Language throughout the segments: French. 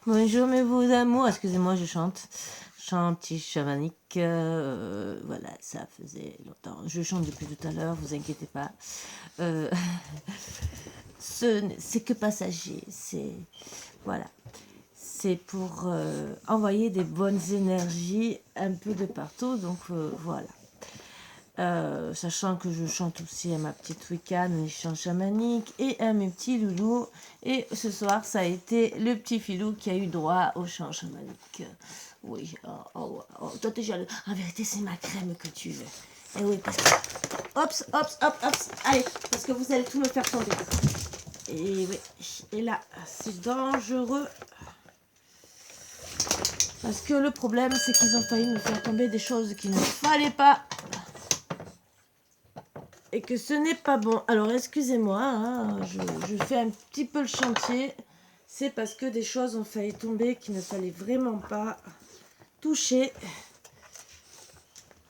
Bonjour mes beaux amours, excusez-moi, je chante. Chant petit chamanique, voilà, ça faisait longtemps. Je chante depuis tout à l'heure, vous inquiétez pas. Euh, c'est que passager, c'est voilà, c'est pour envoyer des bonnes énergies un peu de partout, donc voilà. Sachant que je chante aussi à ma petite Wiccan, les chants chamaniques, et à mes petits loulous. Et ce soir, ça a été le petit filou qui a eu droit au chant chamanique. Oui, toi t'es jaloux. En vérité, c'est ma crème que tu veux. Et oui, parce que... Ops, allez, parce que vous allez tout me faire tomber. Et oui, et là, c'est dangereux. Parce que le problème, c'est qu'ils ont failli me faire tomber des choses qu'il ne fallait pas. Et que ce n'est pas bon. Alors excusez-moi, hein, je fais un petit peu le chantier. C'est parce que des choses ont failli tomber qu'il ne fallait vraiment pas toucher.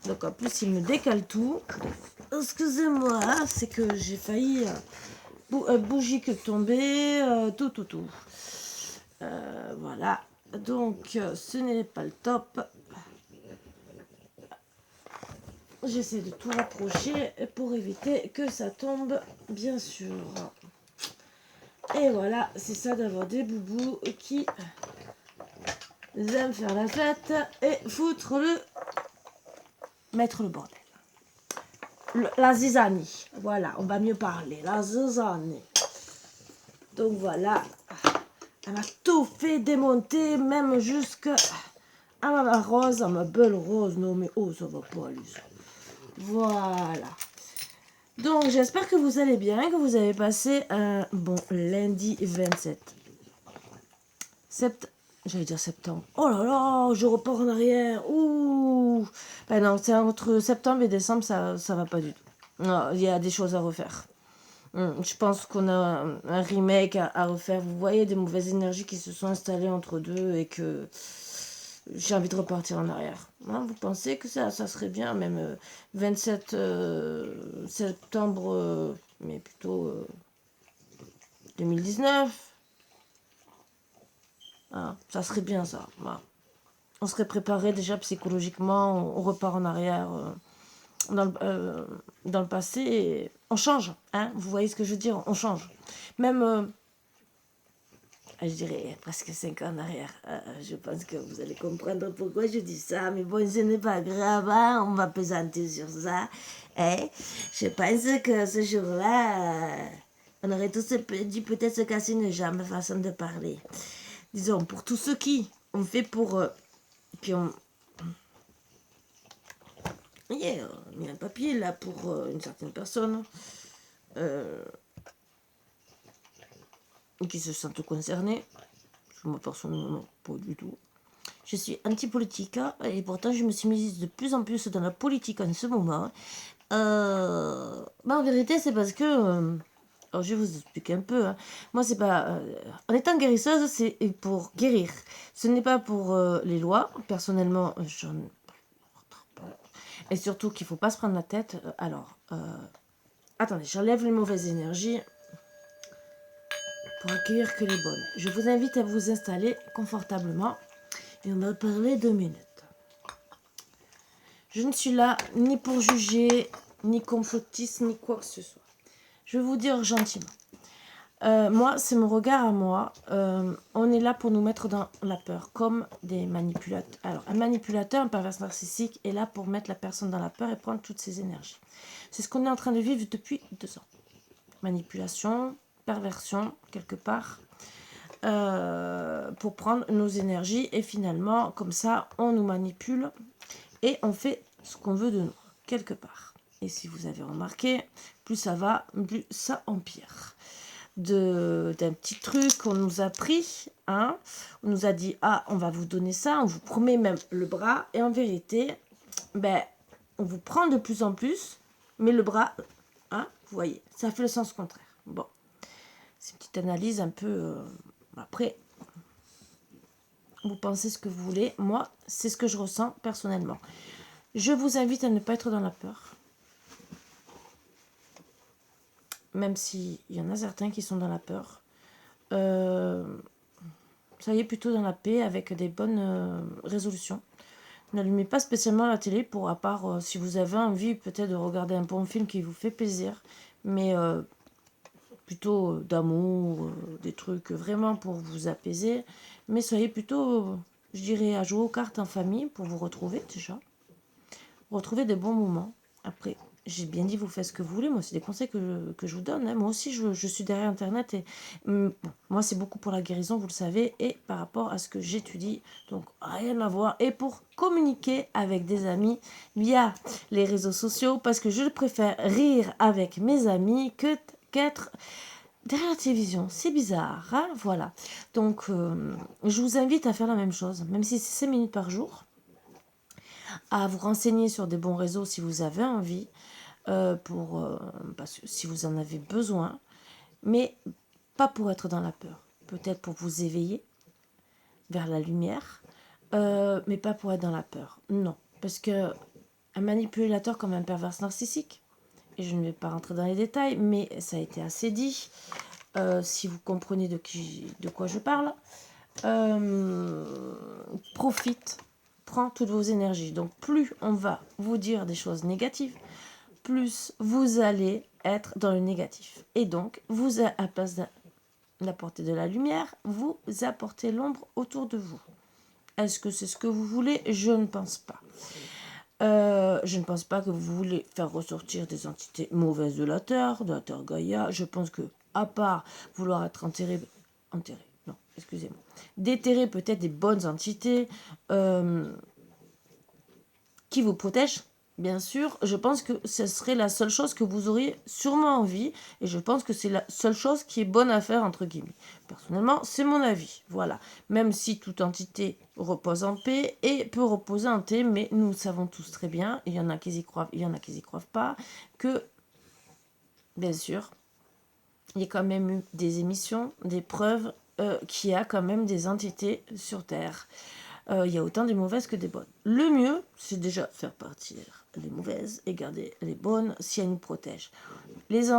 Donc en plus il me décale tout. Excusez-moi, hein, c'est que j'ai failli bougie que tomber, tout. Voilà. Donc ce n'est pas le top. J'essaie de tout rapprocher pour éviter que ça tombe, bien sûr. Et voilà, c'est ça d'avoir des boubous qui aiment faire la fête et mettre le bordel. La zizanie, voilà, on va mieux parler, la zizanie. Donc voilà, elle m'a tout fait démonter, même jusqu'à ma rose, à ma belle rose. Non mais oh, ça va pas aller ça. Voilà. Donc j'espère que vous allez bien, que vous avez passé un bon lundi 27 septembre. J'allais dire septembre. Oh là là, je repars en arrière. Ouh. Ben non, c'est entre septembre et décembre, ça va pas du tout. Non, il y a des choses à refaire. Je pense qu'on a un remake à refaire. Vous voyez des mauvaises énergies qui se sont installées entre deux et que j'ai envie de repartir en arrière. Hein, vous pensez que ça serait bien, même 27 septembre, mais plutôt 2019. Hein, ça serait bien ça. Voilà. On serait préparé déjà psychologiquement, on repart en arrière dans le passé et on change. Hein, vous voyez ce que je veux dire? On change. Même, je dirais presque 5 ans en arrière. Je pense que vous allez comprendre pourquoi je dis ça. Mais bon, ce n'est pas grave, hein, on va pesanter sur ça. Hein. Je pense que ce jour-là, on aurait tous dû peut-être se casser une jambe, façon de parler. Disons, pour tous ceux qui ont fait pour... qui ont... Yeah, mis un papier là pour une certaine personne qui se sentent concernés. Moi personnellement, pas du tout. Je suis anti-politique et pourtant je me suis mise de plus en plus dans la politique en ce moment. En vérité, c'est parce que... alors je vais vous expliquer un peu. Hein. Moi, c'est pas... en étant guérisseuse, c'est pour guérir. Ce n'est pas pour les lois. Personnellement, j'en... Et surtout qu'il ne faut pas se prendre la tête. Attendez, j'enlève les mauvaises énergies pour accueillir que les bonnes. Je vous invite à vous installer confortablement et on va parler 2 minutes. Je ne suis là ni pour juger, ni complotiste, ni quoi que ce soit. Je vais vous dire gentiment. Moi, c'est mon regard à moi. On est là pour nous mettre dans la peur, comme des manipulateurs. Alors, un manipulateur, un pervers narcissique, est là pour mettre la personne dans la peur et prendre toutes ses énergies. C'est ce qu'on est en train de vivre depuis 2 ans. Manipulation, perversion, quelque part, pour prendre nos énergies. Et finalement, comme ça, on nous manipule et on fait ce qu'on veut de nous, quelque part. Et si vous avez remarqué, plus ça va, plus ça empire. D'un petit truc qu'on nous a pris, hein, on nous a dit ah on va vous donner ça, on vous promet même le bras et en vérité on vous prend de plus en plus mais le bras, hein, vous voyez, ça fait le sens contraire. Bon, c'est une petite analyse un peu après vous pensez ce que vous voulez, moi c'est ce que je ressens personnellement. Je vous invite à ne pas être dans la peur, même s'il y en a certains qui sont dans la peur. soyez plutôt dans la paix avec des bonnes résolutions. N'allumez pas spécialement la télé, pour à part si vous avez envie peut-être de regarder un bon film qui vous fait plaisir, mais plutôt d'amour, des trucs vraiment pour vous apaiser. Mais soyez plutôt, je dirais, à jouer aux cartes en famille pour vous retrouver déjà. Retrouver des bons moments. Après, j'ai bien dit, vous faites ce que vous voulez. Moi, c'est des conseils que je vous donne. Hein. Moi aussi, je suis derrière Internet. Et bon, moi, c'est beaucoup pour la guérison, vous le savez. Et par rapport à ce que j'étudie. Donc, rien à voir. Et pour communiquer avec des amis via les réseaux sociaux. Parce que je préfère rire avec mes amis qu'être derrière la télévision. C'est bizarre. Hein, voilà. Donc, je vous invite à faire la même chose. Même si c'est 5 minutes par jour, à vous renseigner sur des bons réseaux si vous avez envie, parce que si vous en avez besoin, mais pas pour être dans la peur. Peut-être pour vous éveiller vers la lumière, mais pas pour être dans la peur. Non, parce que un manipulateur comme un pervers narcissique, et je ne vais pas rentrer dans les détails, mais ça a été assez dit, si vous comprenez de quoi je parle, profite, prend toutes vos énergies. Donc plus on va vous dire des choses négatives, plus vous allez être dans le négatif. Et donc, vous, à place d'apporter de la lumière, vous apportez l'ombre autour de vous. Est-ce que c'est ce que vous voulez? Je ne pense pas. Je ne pense pas que vous voulez faire ressortir des entités mauvaises de la Terre Gaïa. Je pense que, à part vouloir être enterré, non, excusez-moi, déterrer peut-être des bonnes entités qui vous protègent, bien sûr, je pense que ce serait la seule chose que vous auriez sûrement envie, et je pense que c'est la seule chose qui est bonne à faire, entre guillemets. Personnellement, c'est mon avis, voilà. Même si toute entité repose en paix et peut reposer en paix, mais nous savons tous très bien, il y en a qui y croient, il y en a qui y croient pas, que, bien sûr, il y a quand même eu des émissions, des preuves qu'il y a quand même des entités sur Terre. Il y a autant des mauvaises que des bonnes. Le mieux, c'est déjà faire partir les mauvaises et garder les bonnes si elles nous protègent. Les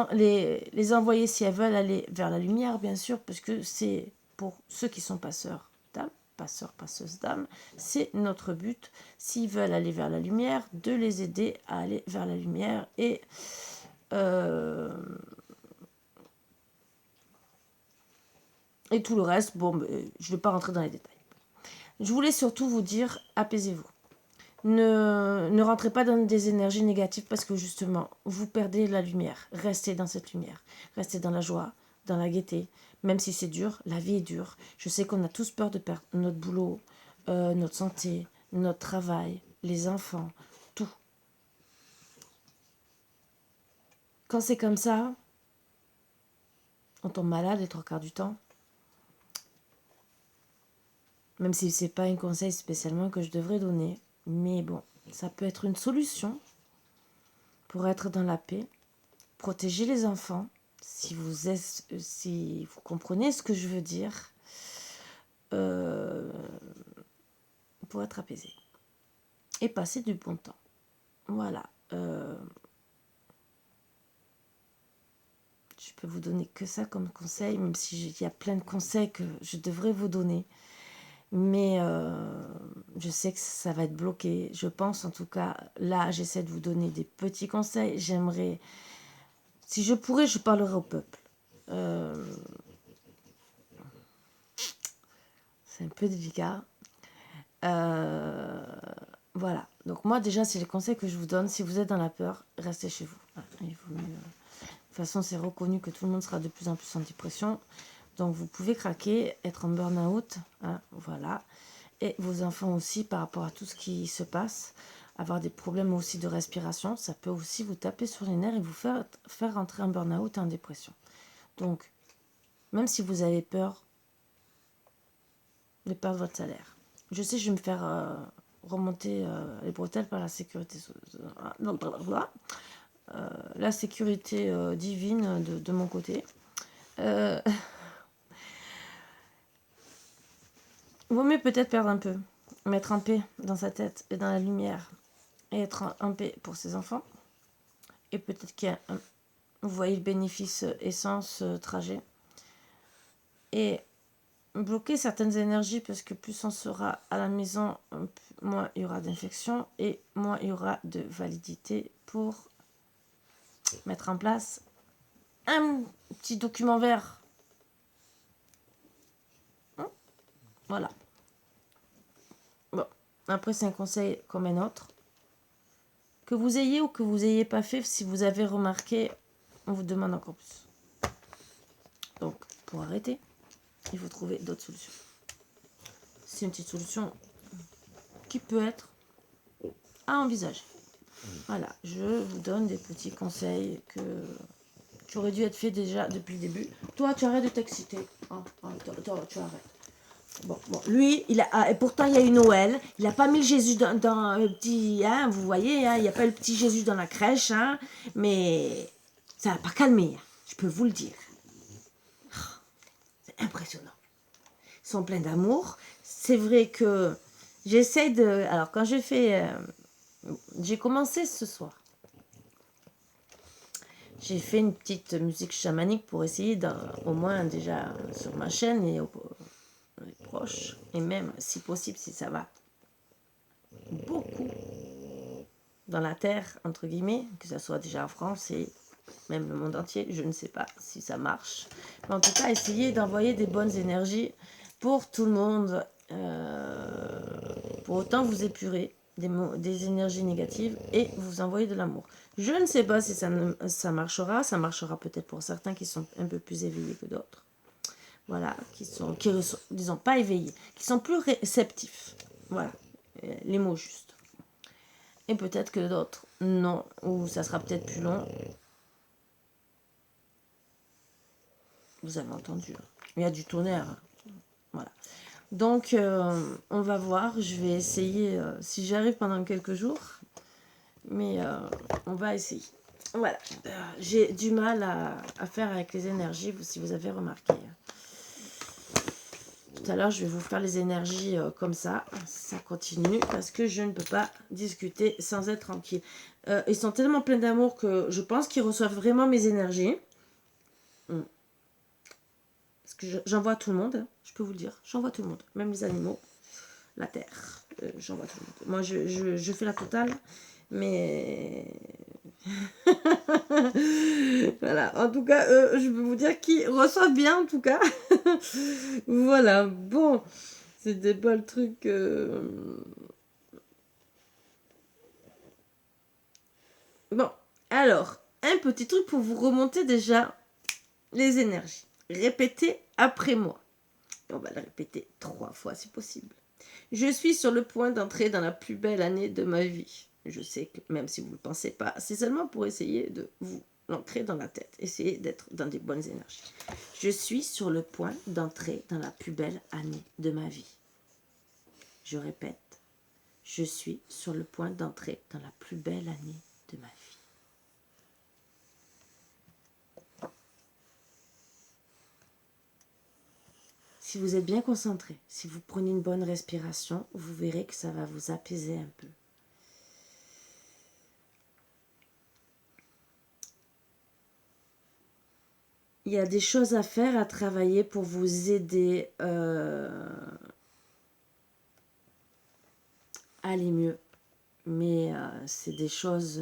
envoyer si elles veulent aller vers la lumière, bien sûr, parce que c'est pour ceux qui sont passeurs d'âme, passeuses d'âme, c'est notre but, s'ils veulent aller vers la lumière, de les aider à aller vers la lumière et tout le reste, bon, je ne vais pas rentrer dans les détails. Je voulais surtout vous dire, apaisez-vous. Ne rentrez pas dans des énergies négatives parce que justement, vous perdez la lumière. Restez dans cette lumière. Restez dans la joie, dans la gaieté. Même si c'est dur, la vie est dure. Je sais qu'on a tous peur de perdre notre boulot, notre santé, notre travail, les enfants, tout. Quand c'est comme ça, on tombe malade les 3 quarts du temps. Même si ce n'est pas un conseil spécialement que je devrais donner. Mais bon, ça peut être une solution pour être dans la paix. Protéger les enfants, si vous comprenez ce que je veux dire, pour être apaisé. Et passer du bon temps. Voilà. Je peux vous donner que ça comme conseil, même s'il y a plein de conseils que je devrais vous donner. Mais je sais que ça va être bloqué. Je pense en tout cas, là, j'essaie de vous donner des petits conseils. J'aimerais, si je pourrais, je parlerai au peuple. C'est un peu délicat. Voilà. Donc moi, déjà, c'est les conseils que je vous donne. Si vous êtes dans la peur, restez chez vous. Voilà. Il vaut mieux. De toute façon, c'est reconnu que tout le monde sera de plus en plus en dépression. Donc vous pouvez craquer, être en burn-out. Hein, voilà. Et vos enfants aussi, par rapport à tout ce qui se passe, avoir des problèmes aussi de respiration, ça peut aussi vous taper sur les nerfs et vous faire rentrer en burn-out et en dépression. Donc, même si vous avez peur de perdre votre salaire, je sais, je vais me faire remonter les bretelles par la sécurité la sécurité divine de mon côté. Vaut mieux peut-être perdre un peu, mettre en paix dans sa tête et dans la lumière et être en paix pour ses enfants. Et peut-être qu'il y a vous voyez le bénéfice essence trajet. et bloquer certaines énergies parce que plus on sera à la maison, moins il y aura d'infections et moins il y aura de validité pour mettre en place un petit document vert. Voilà. Bon, après c'est un conseil comme un autre. Que vous ayez ou que vous ayez pas fait, si vous avez remarqué, on vous demande encore plus. Donc, pour arrêter, il faut trouver d'autres solutions. C'est une petite solution qui peut être à envisager. Voilà, je vous donne des petits conseils qui auraient dû être faits déjà depuis le début. Toi, tu arrêtes de t'exciter. Tu arrêtes. Bon, lui, et pourtant il y a eu Noël, il n'a pas mis le Jésus dans le petit, hein, vous voyez, hein, il n'y a pas le petit Jésus dans la crèche, hein, mais ça n'a pas calmé, hein, je peux vous le dire. C'est impressionnant. Ils sont pleins d'amour. C'est vrai que j'essaie de... Alors quand j'ai commencé ce soir. J'ai fait une petite musique chamanique pour essayer, au moins déjà sur ma chaîne et les proches, et même si possible, si ça va beaucoup dans la terre, entre guillemets, que ce soit déjà en France et même le monde entier, je ne sais pas si ça marche. Mais en tout cas, essayer d'envoyer des bonnes énergies pour tout le monde, pour autant vous épurer des énergies négatives et vous envoyer de l'amour. Je ne sais pas si ça marchera peut-être pour certains qui sont un peu plus éveillés que d'autres. Voilà, disons pas éveillés, qui sont plus réceptifs. Voilà, les mots justes. Et peut-être que d'autres, non, ou ça sera peut-être plus long. Vous avez entendu, il y a du tonnerre. Voilà. Donc, on va voir. Je vais essayer, si j'arrive pendant quelques jours. Mais on va essayer. Voilà. J'ai du mal à faire avec les énergies, si vous avez remarqué. Tout à l'heure, je vais vous faire les énergies comme ça. Ça continue parce que je ne peux pas discuter sans être tranquille. Ils sont tellement pleins d'amour que je pense qu'ils reçoivent vraiment mes énergies. Parce que j'envoie tout le monde, hein, je peux vous le dire. J'envoie tout le monde, même les animaux, la terre. J'envoie tout le monde. Moi, je fais la totale, mais... Voilà, en tout cas, je peux vous dire qu'ils reçoivent bien, en tout cas. Voilà, bon, c'était pas le truc... Bon, alors, un petit truc pour vous remonter déjà les énergies. Répétez après moi. On va le répéter 3 fois si possible. Je suis sur le point d'entrer dans la plus belle année de ma vie. Je sais que même si vous ne le pensez pas, c'est seulement pour essayer de vous l'ancrer dans la tête. Essayez d'être dans des bonnes énergies. Je suis sur le point d'entrer dans la plus belle année de ma vie. Je répète. Je suis sur le point d'entrer dans la plus belle année de ma vie. Si vous êtes bien concentré, si vous prenez une bonne respiration, vous verrez que ça va vous apaiser un peu. Il y a des choses à faire, à travailler pour vous aider à aller mieux. Mais c'est des choses...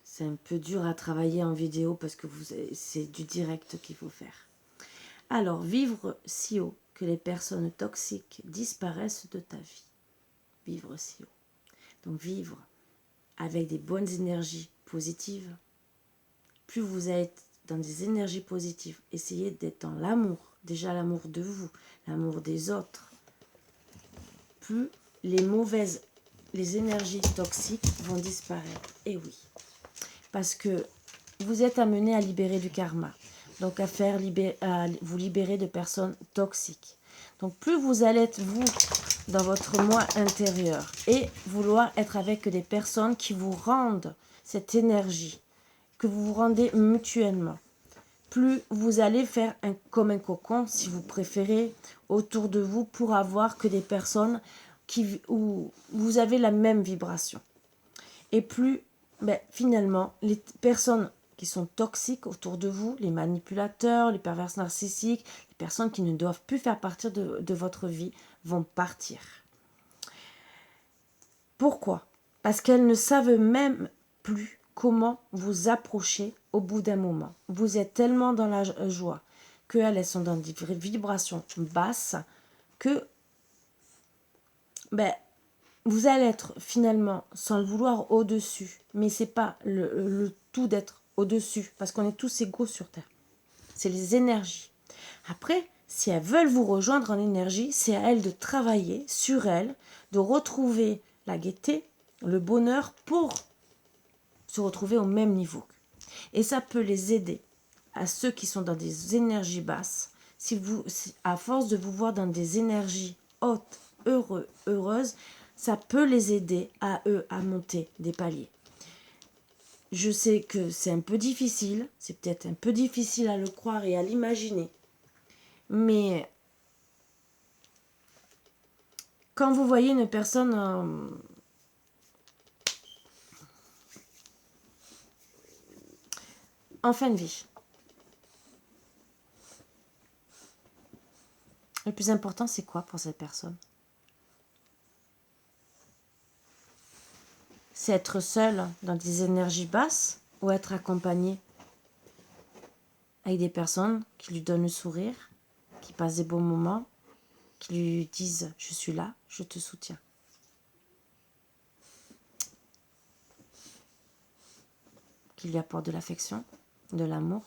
c'est un peu dur à travailler en vidéo parce que c'est du direct qu'il faut faire. Alors, vivre si haut que les personnes toxiques disparaissent de ta vie. Vivre si haut. Donc, vivre avec des bonnes énergies positives. Plus vous êtes dans des énergies positives, essayez d'être dans l'amour. Déjà l'amour de vous, l'amour des autres. Plus les énergies toxiques vont disparaître. Et oui. Parce que vous êtes amené à libérer du karma. Donc à vous libérer de personnes toxiques. Donc plus vous allez être vous dans votre moi intérieur et vouloir être avec des personnes qui vous rendent cette énergie, que vous vous rendez mutuellement, plus vous allez faire comme un cocon, si vous préférez, autour de vous pour avoir que des personnes où vous avez la même vibration. Et plus finalement, les personnes qui sont toxiques autour de vous, les manipulateurs, les pervers narcissiques, les personnes qui ne doivent plus faire partie de votre vie, vont partir. Pourquoi? Parce qu'elles ne savent même plus comment vous approcher au bout d'un moment. Vous êtes tellement dans la joie qu'elles sont dans des vibrations basses que vous allez être finalement, sans le vouloir, au-dessus. Mais ce n'est pas le tout d'être au-dessus, parce qu'on est tous égaux sur Terre. C'est les énergies. Après, si elles veulent vous rejoindre en énergie, c'est à elles de travailler sur elles, de retrouver la gaieté, le bonheur pour se retrouver au même niveau. Et ça peut les aider à ceux qui sont dans des énergies basses. À force de vous voir dans des énergies hautes, heureuses, ça peut les aider à eux à monter des paliers. Je sais que c'est un peu difficile, c'est peut-être un peu difficile à le croire et à l'imaginer, mais quand vous voyez une personne en fin de vie, le plus important c'est quoi pour cette personne? C'est être seul dans des énergies basses ou être accompagné avec des personnes qui lui donnent le sourire, qui passent des bons moments, qui lui disent « je suis là, je te soutiens ». Qui lui apportent de l'affection, de l'amour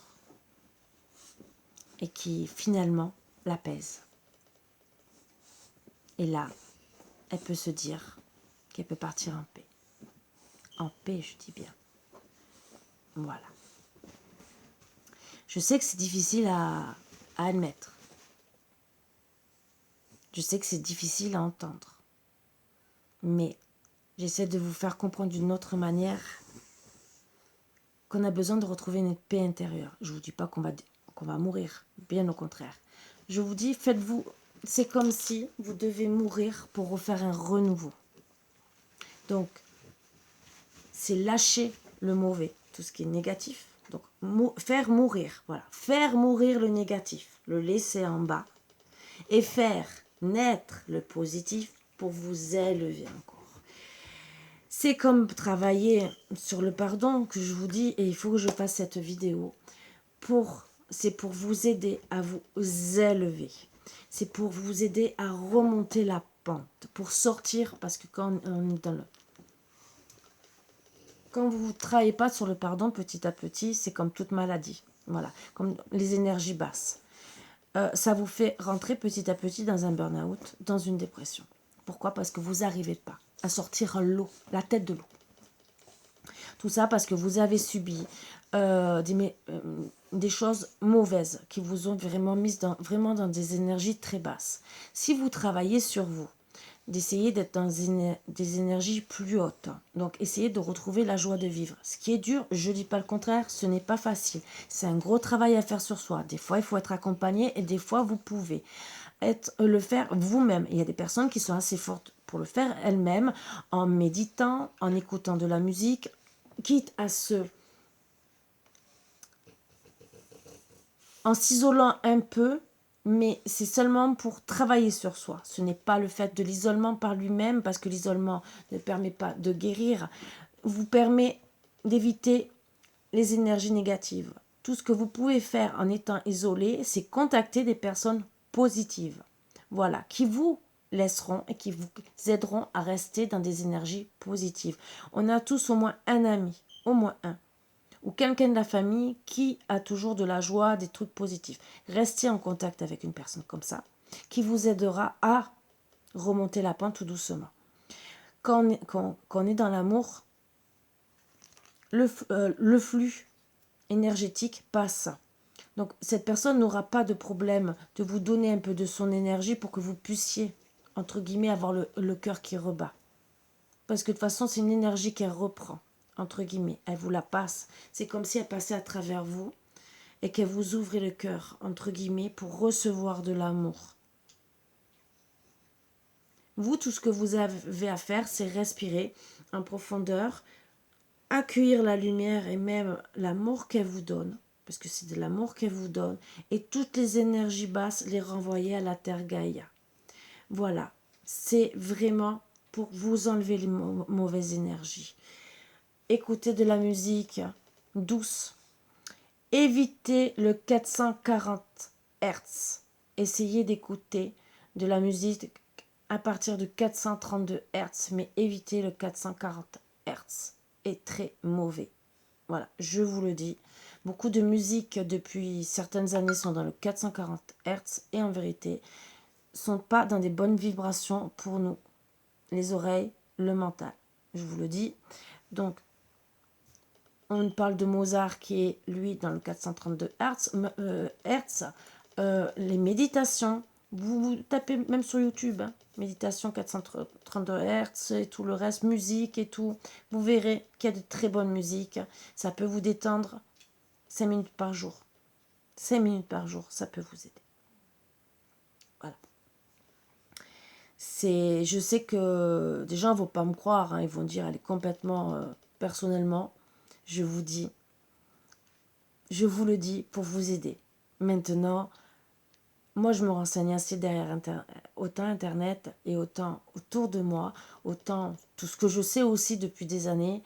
et qui finalement l'apaisent. Et là, elle peut se dire qu'elle peut partir en paix. En paix, je dis bien. Voilà. Je sais que c'est difficile à admettre. Je sais que c'est difficile à entendre. Mais j'essaie de vous faire comprendre d'une autre manière qu'on a besoin de retrouver une paix intérieure. Je ne vous dis pas qu'on va mourir, bien au contraire. Je vous dis, faites-vous... C'est comme si vous devez mourir pour refaire un renouveau. Donc, c'est lâcher le mauvais, tout ce qui est négatif. Donc, faire mourir, voilà. Faire mourir le négatif, le laisser en bas. Et faire naître le positif pour vous élever encore. C'est comme travailler sur le pardon que je vous dis, et il faut que je fasse cette vidéo. C'est pour vous aider à vous élever. C'est pour vous aider à remonter la pente, pour sortir, parce que quand on est quand vous ne travaillez pas sur le pardon petit à petit, c'est comme toute maladie. Voilà, comme les énergies basses. Ça vous fait rentrer petit à petit dans un burn-out, dans une dépression. Pourquoi? Parce que vous n'arrivez pas à sortir l'eau, la tête de l'eau. Tout ça parce que vous avez subi des choses mauvaises qui vous ont vraiment mis vraiment dans des énergies très basses. Si vous travaillez sur vous, d'essayer d'être dans des énergies plus hautes. Donc, essayez de retrouver la joie de vivre. Ce qui est dur, je ne dis pas le contraire, ce n'est pas facile. C'est un gros travail à faire sur soi. Des fois, il faut être accompagné et des fois, vous pouvez le faire vous-même. Il y a des personnes qui sont assez fortes pour le faire elles-mêmes, en méditant, en écoutant de la musique, quitte à en s'isolant un peu, mais c'est seulement pour travailler sur soi. Ce n'est pas le fait de l'isolement par lui-même, parce que l'isolement ne permet pas de guérir, vous permet d'éviter les énergies négatives. Tout ce que vous pouvez faire en étant isolé, c'est contacter des personnes positives. Voilà, qui vous laisseront et qui vous aideront à rester dans des énergies positives. On a tous au moins un ami, au moins un, ou quelqu'un de la famille qui a toujours de la joie, des trucs positifs. Restez en contact avec une personne comme ça, qui vous aidera à remonter la pente tout doucement. Quand on est dans l'amour, le flux énergétique passe. Donc cette personne n'aura pas de problème de vous donner un peu de son énergie pour que vous puissiez, entre guillemets, avoir le cœur qui rebat. Parce que de toute façon, c'est une énergie qu'elle reprend, entre guillemets. Elle vous la passe. C'est comme si elle passait à travers vous et qu'elle vous ouvrait le cœur, entre guillemets, pour recevoir de l'amour. Vous, tout ce que vous avez à faire, c'est respirer en profondeur, accueillir la lumière et même l'amour qu'elle vous donne, parce que c'est de l'amour qu'elle vous donne, et toutes les énergies basses, les renvoyer à la Terre Gaïa. Voilà, c'est vraiment pour vous enlever les mauvaises énergies. Écoutez de la musique douce. Évitez le 440 Hz. Essayez d'écouter de la musique à partir de 432 Hz, mais évitez le 440 Hz. Est très mauvais. Voilà, je vous le dis. Beaucoup de musiques depuis certaines années sont dans le 440 Hz et en vérité sont pas dans des bonnes vibrations pour nous, les oreilles, le mental. Je vous le dis. Donc, on parle de Mozart qui est, lui, dans le 432 Hz. Les méditations, vous tapez même sur YouTube, hein, méditation 432 Hz et tout le reste, musique et tout. Vous verrez qu'il y a de très bonnes musiques. Ça peut vous détendre 5 minutes par jour. 5 minutes par jour, ça peut vous aider. Voilà. Je sais que des gens ne vont pas me croire, hein, ils vont dire elle est complètement personnellement. Je vous dis, je vous le dis pour vous aider. Maintenant, moi je me renseigne assez derrière autant Internet et autant autour de moi, autant tout ce que je sais aussi depuis des années,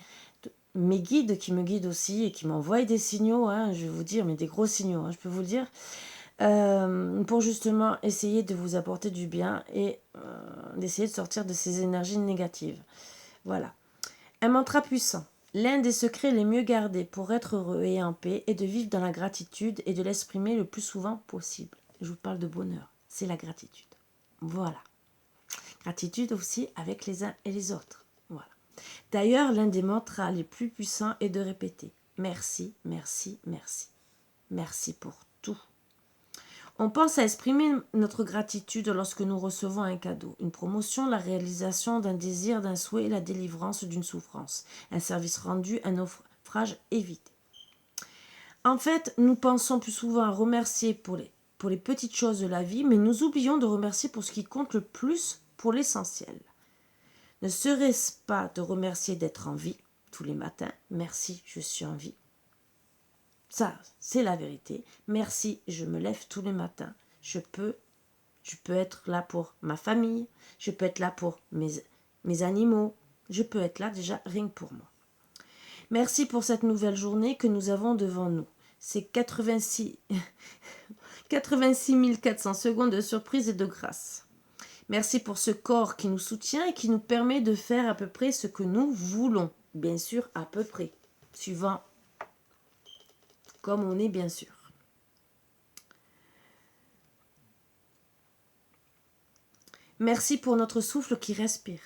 mes guides qui me guident aussi et qui m'envoient des signaux, hein, je vais vous dire, mais des gros signaux, hein, je peux vous le dire. Pour justement essayer de vous apporter du bien et d'essayer de sortir de ces énergies négatives. Voilà. Un mantra puissant. L'un des secrets les mieux gardés pour être heureux et en paix est de vivre dans la gratitude et de l'exprimer le plus souvent possible. Je vous parle de bonheur, c'est la gratitude. Voilà. Gratitude aussi avec les uns et les autres. Voilà. D'ailleurs, l'un des mantras les plus puissants est de répéter merci, merci, merci. Merci pour tout. On pense à exprimer notre gratitude lorsque nous recevons un cadeau, une promotion, la réalisation d'un désir, d'un souhait, la délivrance d'une souffrance, un service rendu, un naufrage évité. En fait, nous pensons plus souvent à remercier pour les petites choses de la vie, mais nous oublions de remercier pour ce qui compte le plus, pour l'essentiel. Ne serait-ce pas de remercier d'être en vie tous les matins? Merci, je suis en vie. Ça, c'est la vérité. Merci, je me lève tous les matins. Je peux être là pour ma famille. Je peux être là pour mes animaux. Je peux être là déjà rien que pour moi. Merci pour cette nouvelle journée que nous avons devant nous. C'est 86 400 secondes de surprise et de grâce. Merci pour ce corps qui nous soutient et qui nous permet de faire à peu près ce que nous voulons. Bien sûr, à peu près. Suivant comme on est, bien sûr. Merci pour notre souffle qui respire,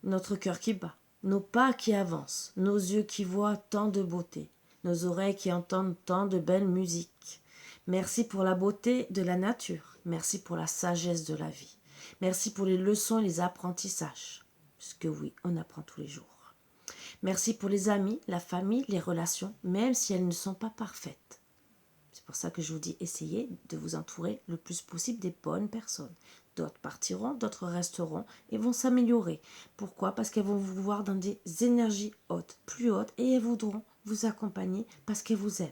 notre cœur qui bat, nos pas qui avancent, nos yeux qui voient tant de beauté, nos oreilles qui entendent tant de belle musique. Merci pour la beauté de la nature. Merci pour la sagesse de la vie. Merci pour les leçons et les apprentissages. Parce que oui, on apprend tous les jours. Merci pour les amis, la famille, les relations, même si elles ne sont pas parfaites. C'est pour ça que je vous dis, essayez de vous entourer le plus possible des bonnes personnes. D'autres partiront, d'autres resteront et vont s'améliorer. Pourquoi? Parce qu'elles vont vous voir dans des énergies hautes, plus hautes, et elles voudront vous accompagner parce qu'elles vous aiment.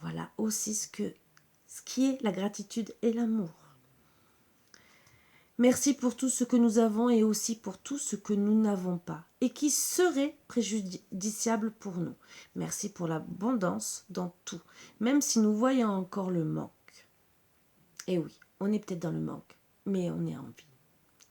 Voilà aussi ce qui est la gratitude et l'amour. Merci pour tout ce que nous avons et aussi pour tout ce que nous n'avons pas et qui serait préjudiciable pour nous. Merci pour l'abondance dans tout, même si nous voyons encore le manque. Et oui, on est peut-être dans le manque, mais on est en vie.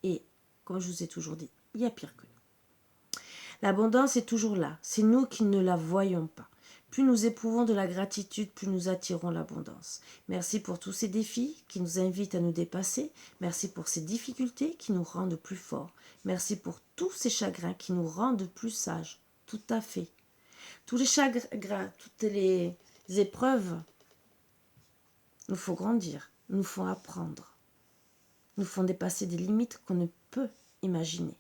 Et comme je vous ai toujours dit, il y a pire que nous. L'abondance est toujours là, c'est nous qui ne la voyons pas. Plus nous éprouvons de la gratitude, plus nous attirons l'abondance. Merci pour tous ces défis qui nous invitent à nous dépasser. Merci pour ces difficultés qui nous rendent plus forts. Merci pour tous ces chagrins qui nous rendent plus sages. Tout à fait. Tous les chagrins, toutes les épreuves nous font grandir, nous font apprendre, nous font dépasser des limites qu'on ne peut imaginer.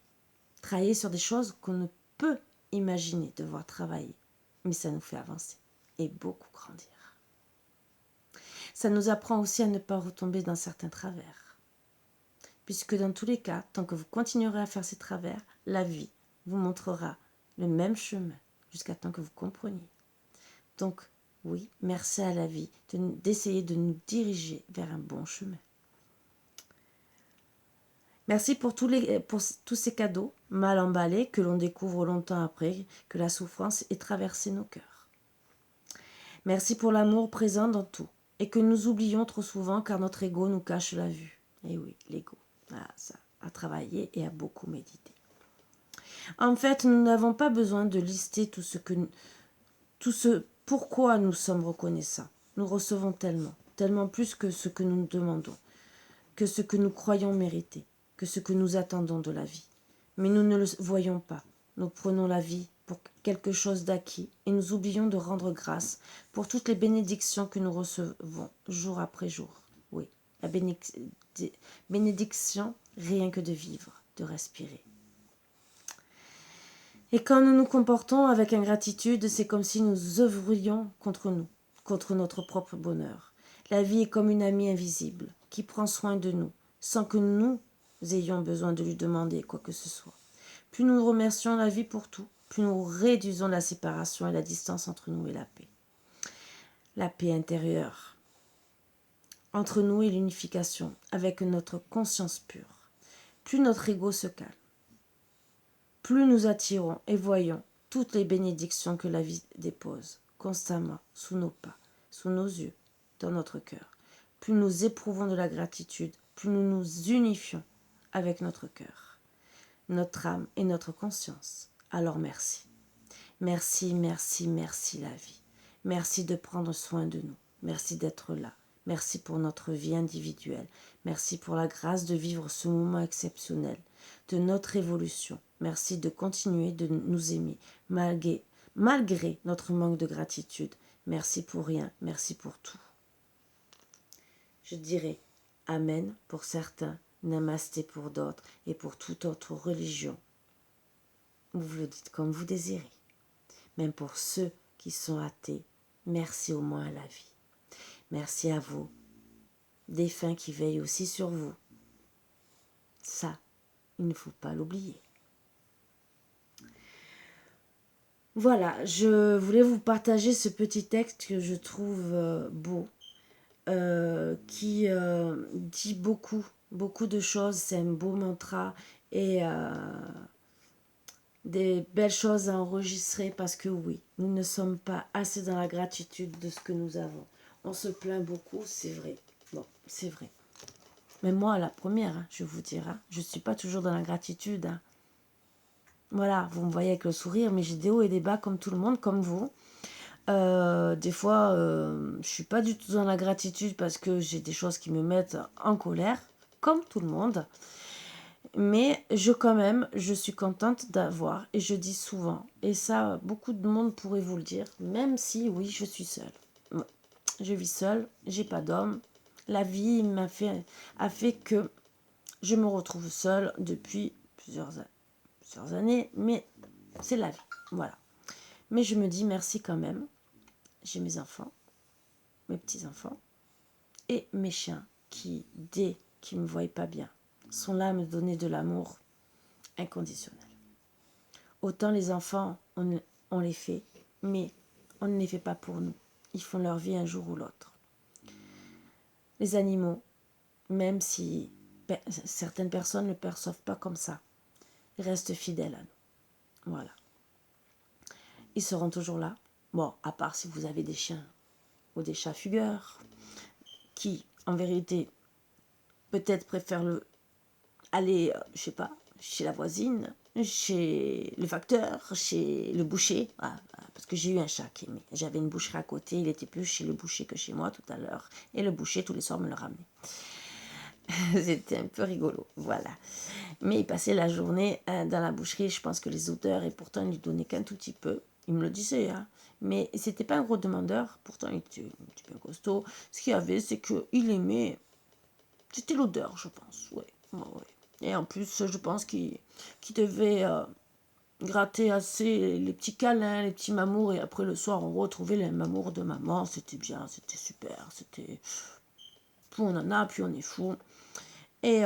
Travailler sur des choses qu'on ne peut imaginer devoir travailler. Mais ça nous fait avancer et beaucoup grandir. Ça nous apprend aussi à ne pas retomber dans certains travers. Puisque dans tous les cas, tant que vous continuerez à faire ces travers, la vie vous montrera le même chemin, jusqu'à temps que vous compreniez. Donc, oui, merci à la vie d'essayer de nous diriger vers un bon chemin. Merci pour tous ces cadeaux mal emballés que l'on découvre longtemps après que la souffrance ait traversé nos cœurs. Merci pour l'amour présent dans tout et que nous oublions trop souvent car notre ego nous cache la vue. Et oui, l'ego, ça a travaillé et a beaucoup médité. En fait, nous n'avons pas besoin de lister tout ce pourquoi nous sommes reconnaissants. Nous recevons tellement plus que ce que nous demandons, que ce que nous croyons mériter, que ce que nous attendons de la vie. Mais nous ne le voyons pas. Nous prenons la vie pour quelque chose d'acquis et nous oublions de rendre grâce pour toutes les bénédictions que nous recevons jour après jour. Oui, la bénédiction rien que de vivre, de respirer. Et quand nous nous comportons avec ingratitude, c'est comme si nous œuvrions contre nous, contre notre propre bonheur. La vie est comme une amie invisible qui prend soin de nous, sans que nous ayons besoin de lui demander quoi que ce soit. Plus nous remercions la vie pour tout, plus nous réduisons la séparation et la distance entre nous et la paix. La paix intérieure entre nous et l'unification avec notre conscience pure. Plus notre ego se calme, plus nous attirons et voyons toutes les bénédictions que la vie dépose constamment sous nos pas, sous nos yeux, dans notre cœur. Plus nous éprouvons de la gratitude, plus nous nous unifions avec notre cœur, notre âme et notre conscience. Alors merci. Merci, merci, merci la vie. Merci de prendre soin de nous. Merci d'être là. Merci pour notre vie individuelle. Merci pour la grâce de vivre ce moment exceptionnel de notre évolution. Merci de continuer de nous aimer malgré notre manque de gratitude. Merci pour rien, merci pour tout. Je dirais Amen pour certains, Namasté pour d'autres et pour toute autre religion. Vous le dites comme vous désirez. Même pour ceux qui sont athées, merci au moins à la vie. Merci à vous, défunts qui veillent aussi sur vous. Ça, il ne faut pas l'oublier. Voilà, je voulais vous partager ce petit texte que je trouve beau, qui dit beaucoup de choses. C'est un beau mantra et des belles choses à enregistrer parce que oui, nous ne sommes pas assez dans la gratitude de ce que nous avons. On se plaint beaucoup, c'est vrai. Bon, c'est vrai. Mais moi, la première, je vous dirai, je ne suis pas toujours dans la gratitude. Voilà, vous me voyez avec le sourire, mais j'ai des hauts et des bas comme tout le monde, comme vous. Des fois, je ne suis pas du tout dans la gratitude parce que j'ai des choses qui me mettent en colère, comme tout le monde. Mais je suis contente d'avoir, et je dis souvent, et ça, beaucoup de monde pourrait vous le dire, même si, oui, je suis seule. Je vis seule, j'ai pas d'homme. La vie a fait que je me retrouve seule depuis plusieurs années, mais c'est la vie, voilà. Mais je me dis merci quand même. J'ai mes enfants, mes petits-enfants, et mes chiens qui, dès qu'ils ne me voient pas bien, sont là à me donner de l'amour inconditionnel. Autant les enfants, on les fait, mais on ne les fait pas pour nous. Ils font leur vie un jour ou l'autre. Les animaux, même si certaines personnes ne le perçoivent pas comme ça, ils restent fidèles à nous. Voilà. Ils seront toujours là. Bon, à part si vous avez des chiens ou des chats fugueurs, qui, en vérité, peut-être préfèrent aller, je sais pas, chez la voisine, chez le facteur, chez le boucher. Parce que j'ai eu un chat qui aimait. J'avais une boucherie à côté, il était plus chez le boucher que chez moi tout à l'heure. Et le boucher, tous les soirs, me le ramenait. C'était un peu rigolo, voilà. Mais il passait la journée dans la boucherie, je pense que les odeurs, et pourtant il lui donnait qu'un tout petit peu. Il me le disait, hein. Mais c'était pas un gros demandeur, pourtant il était un petit peu costaud. Ce qu'il y avait, c'est qu'il aimait, c'était l'odeur, je pense, ouais. Et en plus, je pense qu'il devait gratter assez les petits câlins, les petits mamours, et après le soir, on retrouvait les mamours de maman. C'était bien, c'était super, c'était... Plus on en a, plus on est fou. Et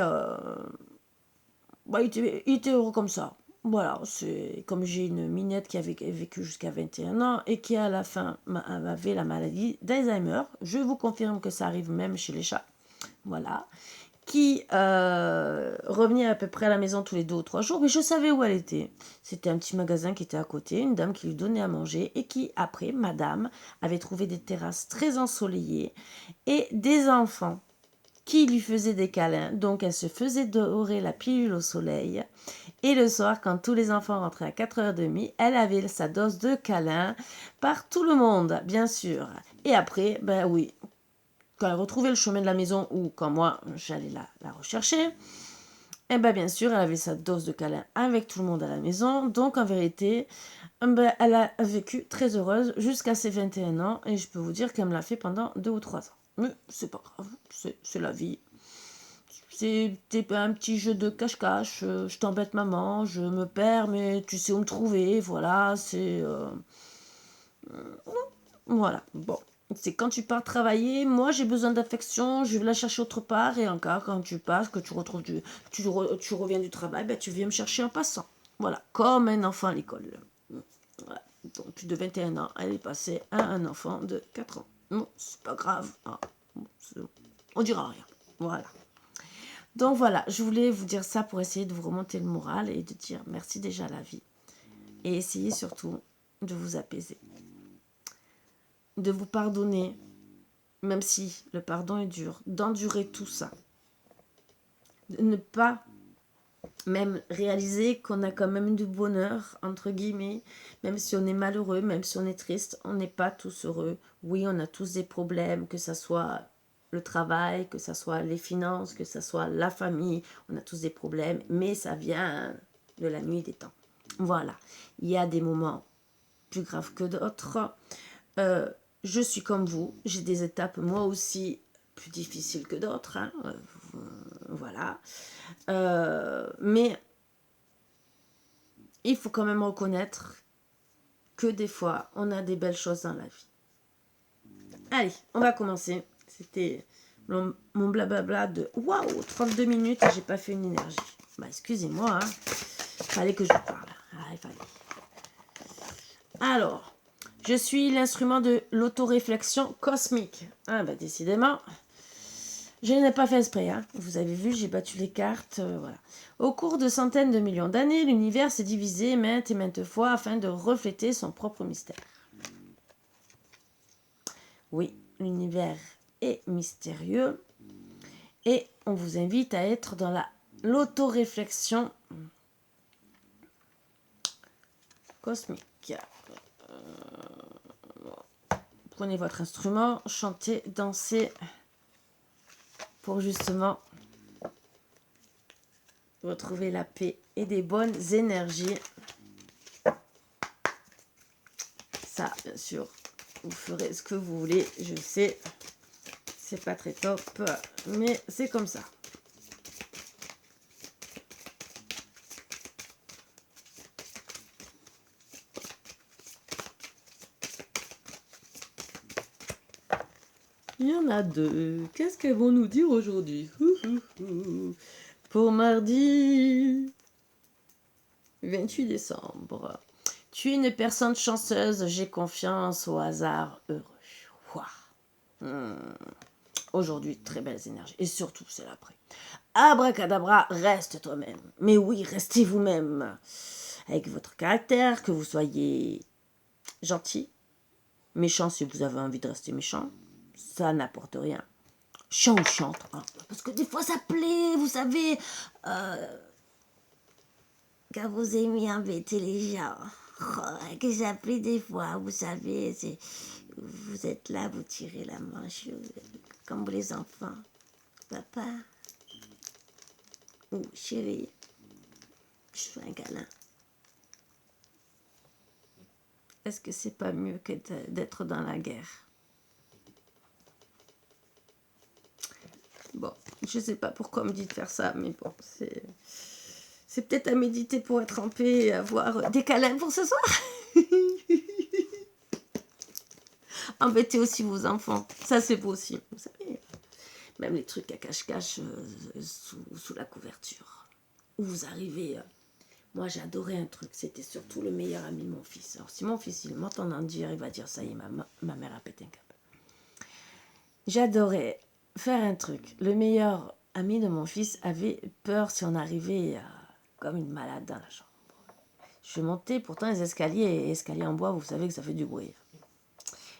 il était heureux comme ça. voilà, c'est comme j'ai une minette qui avait vécu jusqu'à 21 ans et qui à la fin avait la maladie d'Alzheimer. Je vous confirme que ça arrive même chez les chats. Voilà. Qui revenait à peu près à la maison tous les 2 ou 3 jours, mais je savais où elle était. C'était un petit magasin qui était à côté, une dame qui lui donnait à manger et qui, après, madame, avait trouvé des terrasses très ensoleillées et des enfants qui lui faisaient des câlins. Donc, elle se faisait dorer la pilule au soleil. Et le soir, quand tous les enfants rentraient à 4h30, elle avait sa dose de câlins par tout le monde, bien sûr. Et après, ben oui, quand elle retrouvait le chemin de la maison ou quand moi, j'allais la rechercher, et ben bien sûr, elle avait sa dose de câlin avec tout le monde à la maison. Donc, en vérité, ben, elle a vécu très heureuse jusqu'à ses 21 ans. Et je peux vous dire qu'elle me l'a fait pendant 2 ou 3 ans. Mais c'est pas grave, c'est la vie. C'était un petit jeu de cache-cache. Je t'embête maman, je me perds, mais tu sais où me trouver. Voilà, c'est... Voilà, bon. C'est quand tu pars travailler, moi j'ai besoin d'affection, je vais la chercher autre part. Et encore, quand tu passes, que tu retrouves tu reviens du travail, ben, tu viens me chercher en passant. Voilà, comme un enfant à l'école. Voilà. Donc de 21 ans, elle est passée à un enfant de 4 ans. Non, c'est pas grave. Ah, on dira rien. Voilà. Donc voilà, je voulais vous dire ça pour essayer de vous remonter le moral et de dire merci déjà à la vie. Et essayez surtout de vous apaiser. De vous pardonner, même si le pardon est dur, d'endurer tout ça. De ne pas même réaliser qu'on a quand même du bonheur, entre guillemets, même si on est malheureux, même si on est triste, on n'est pas tous heureux. Oui, on a tous des problèmes, que ce soit le travail, que ce soit les finances, que ce soit la famille, on a tous des problèmes, mais ça vient de la nuit des temps. Voilà, il y a des moments plus graves que d'autres. Je suis comme vous, j'ai des étapes moi aussi plus difficiles que d'autres, hein. Voilà. Mais il faut quand même reconnaître que des fois, on a des belles choses dans la vie. Allez, on va commencer. C'était mon blablabla de waouh, 32 minutes et j'ai pas fait une énergie. Bah, excusez-moi, hein. Fallait que je parle. Ah, il fallait. Alors, je suis l'instrument de l'autoréflexion cosmique. Ah, bah, décidément. Je n'ai pas fait exprès, hein. Vous avez vu, j'ai battu les cartes, voilà. Au cours de centaines de millions d'années, l'univers s'est divisé maintes et maintes fois afin de refléter son propre mystère. Oui, l'univers est mystérieux et on vous invite à être dans l'autoréflexion cosmique. Prenez votre instrument, chantez, dansez pour justement retrouver la paix et des bonnes énergies. Ça, bien sûr, vous ferez ce que vous voulez, je sais, c'est pas très top, mais c'est comme ça. Il y en a deux. Qu'est-ce qu'elles vont nous dire aujourd'hui? Pour mardi 28 décembre. Tu es une personne chanceuse, j'ai confiance au hasard heureux. Wow. Aujourd'hui, très belles énergies. Et surtout, c'est l'après. Abracadabra, reste toi-même. Mais oui, restez vous-même. Avec votre caractère, que vous soyez gentil, méchant si vous avez envie de rester méchant, ça n'apporte rien. Chant ou chante, hein, parce que des fois ça plaît, vous savez, quand vous aimez embêter les gens, que ça plaît des fois, vous savez, vous êtes là, vous tirez la manche, comme les enfants. Papa ou chérie, je fais un câlin. Est-ce que c'est pas mieux que d'être dans la guerre? Bon, je sais pas pourquoi on me dit de faire ça, mais bon, c'est peut-être à méditer pour être en paix et avoir des câlins pour ce soir. Embêtez aussi vos enfants, ça c'est beau aussi, vous savez. Même les trucs à cache-cache sous la couverture. Où vous arrivez Moi, j'ai adoré un truc. C'était surtout le meilleur ami de mon fils. Alors, si mon fils, il m'entend en dire, il va dire, ça y est, ma mère a pété un câble. J'adorais faire un truc. Le meilleur ami de mon fils avait peur si on arrivait comme une malade dans la chambre. Je montais pourtant les escaliers en bois, vous savez que ça fait du bruit.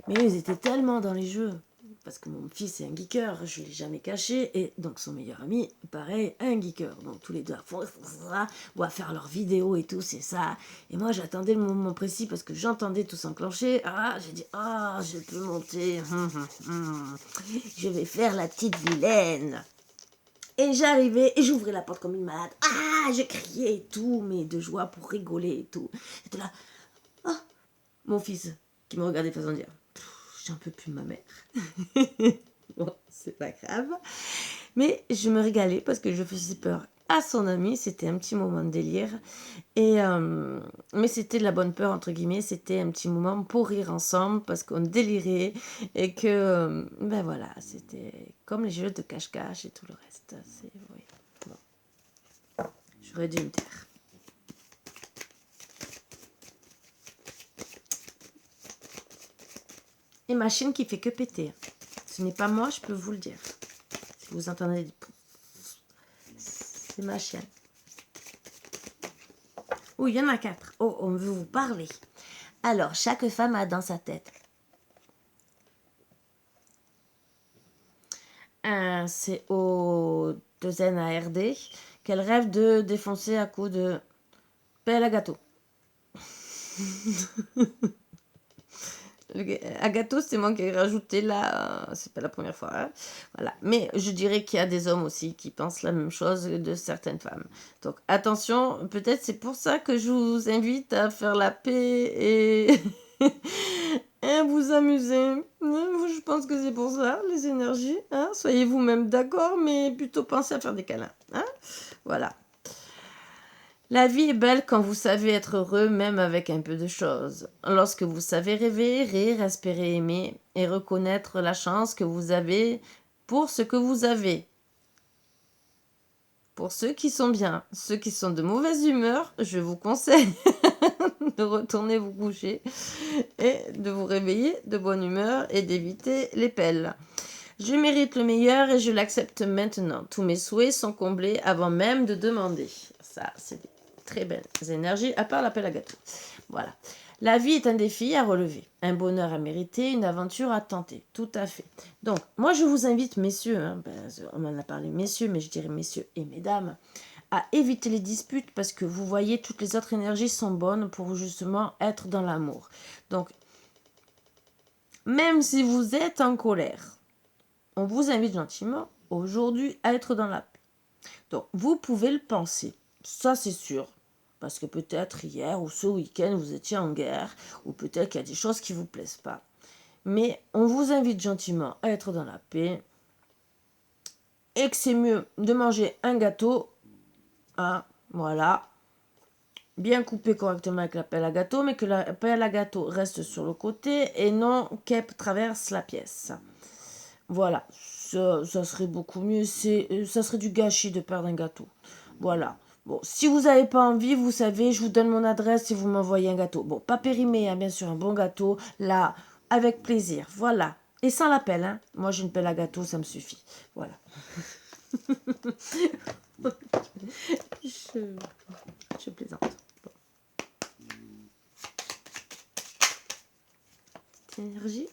Mais eux, ils étaient tellement dans les jeux. Parce que mon fils est un geeker, je ne l'ai jamais caché. Et donc son meilleur ami, pareil, un geeker. Donc tous les deux à fond, on va faire leurs vidéos et tout, c'est ça. Et moi, j'attendais le moment précis parce que j'entendais tout s'enclencher. Ah, j'ai dit, je peux monter. Je vais faire la petite vilaine. Et j'arrivais et j'ouvrais la porte comme une malade. Ah, je criais et tout, mais de joie pour rigoler et tout. J'étais là. Ah, mon fils qui me regardait faisant dire, j'en peux plus ma mère. Bon, c'est pas grave. Mais je me régalais parce que je faisais peur à son ami. C'était un petit moment de délire. Mais c'était de la bonne peur, entre guillemets. C'était un petit moment pour rire ensemble parce qu'on délirait. Et que, ben voilà, c'était comme les jeux de cache-cache et tout le reste. Oui. Bon. J'aurais dû me taire. Et ma chienne qui fait que péter. Ce n'est pas moi, je peux vous le dire. Si vous entendez des pouf, c'est ma chienne. Oui, il y en a 4. Oh, on veut vous parler. Alors, chaque femme a dans sa tête. C'est au 2NARD qu'elle rêve de défoncer à coups de pelle à gâteau. À gâteau, c'est moi qui ai rajouté là, c'est pas la première fois. Hein. Voilà. Mais je dirais qu'il y a des hommes aussi qui pensent la même chose de certaines femmes. Donc attention, peut-être c'est pour ça que je vous invite à faire la paix et, et vous amuser. Je pense que c'est pour ça, les énergies. Hein. Soyez vous-même d'accord, mais plutôt pensez à faire des câlins. Hein. Voilà. La vie est belle quand vous savez être heureux, même avec un peu de choses. Lorsque vous savez rêver, rire, espérer, aimer et reconnaître la chance que vous avez pour ce que vous avez. Pour ceux qui sont bien, ceux qui sont de mauvaise humeur, je vous conseille de retourner vous coucher et de vous réveiller de bonne humeur et d'éviter les pelles. Je mérite le meilleur et je l'accepte maintenant. Tous mes souhaits sont comblés avant même de demander. Ça, c'est très belles énergies, à part l'appel à gâteau. Voilà. La vie est un défi à relever, un bonheur à mériter, une aventure à tenter. Tout à fait. Donc, moi, je vous invite, messieurs, on en a parlé, messieurs, mais je dirais messieurs et mesdames, à éviter les disputes parce que vous voyez, toutes les autres énergies sont bonnes pour justement être dans l'amour. Donc, même si vous êtes en colère, on vous invite gentiment aujourd'hui à être dans la paix. Donc, vous pouvez le penser, ça c'est sûr, parce que peut-être hier ou ce week-end vous étiez en guerre, ou peut-être qu'il y a des choses qui ne vous plaisent pas. Mais on vous invite gentiment à être dans la paix et que c'est mieux de manger un gâteau, hein, voilà, bien coupé correctement avec la pelle à gâteau, mais que la pelle à gâteau reste sur le côté et non qu'elle traverse la pièce. Voilà, ça serait beaucoup mieux. Ça serait du gâchis de perdre un gâteau. Voilà. Bon, si vous n'avez pas envie, vous savez, je vous donne mon adresse et vous m'envoyez un gâteau. Bon, pas périmé, hein, bien sûr, un bon gâteau. Là, avec plaisir. Voilà. Et sans la pelle, hein. Moi, j'ai une pelle à gâteau, ça me suffit. Voilà. je plaisante. Bon. Petite énergie.